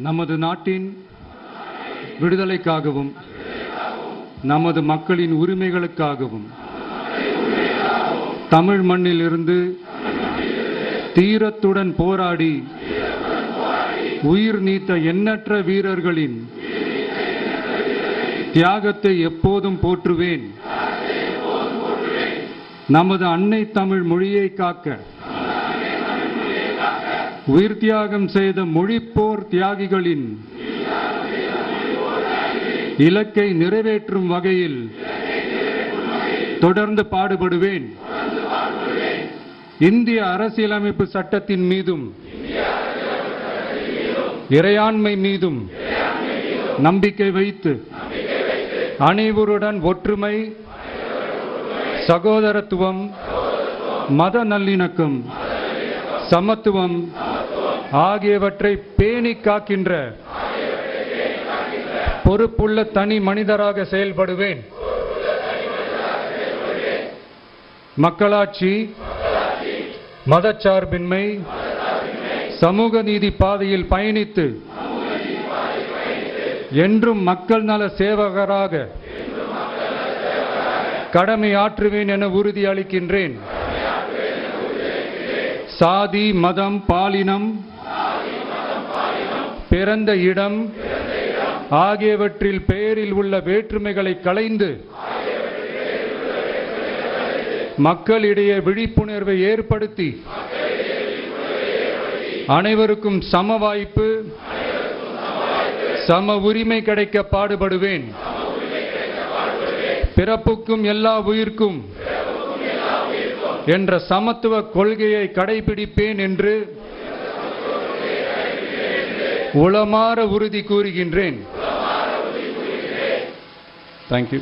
நமது நாட்டின் விடுதலைக்காகவும் நமது மக்களின் உரிமைகளுக்காகவும் தமிழ் மண்ணில் இருந்து தீரத்துடன் போராடி உயிர் நீத்த எண்ணற்ற வீரர்களின் தியாகத்தை எப்போதும் போற்றுவேன். நமது அன்னை தமிழ் மொழியை காக்க உயிர் தியாகம் செய்த மொழிப்போர் தியாகிகளின் இலக்கை நிறைவேற்றும் வகையில் தொடர்ந்து பாடுபடுவேன். இந்திய அரசியலமைப்பு சட்டத்தின் மீதும் இறையாண்மை மீதும் நம்பிக்கை வைத்து அனைவருடன் ஒற்றுமை, சகோதரத்துவம், மத நல்லிணக்கம், சமத்துவம் ஆகியவற்றை பேணி காக்கின்ற பொறுப்புள்ள தனி மனிதராக செயல்படுவேன். மக்களாட்சி, மதச்சார்பின்மை, சமூக நீதி பாதையில் பயணித்து என்றும் மக்கள் நல சேவகராக கடமை ஆற்றுவேன் என உறுதி அளிக்கின்றேன். சாதி, மதம், பாலினம், பிறந்த இடம் ஆகியவற்றில் பெயரில் உள்ள வேற்றுமைகளை களைந்து மக்களிடையே விழிப்புணர்வை ஏற்படுத்தி அனைவருக்கும் சம வாய்ப்பு, சம உரிமை கிடைக்க பாடுபடுவேன். பிறப்புக்கும் எல்லா உயிர்க்கும் என்ற சமத்துவ கொள்கையை கடைபிடிப்பேன் என்று உளமாற உறுதி கூறுகின்றேன். தேங்க்யூ.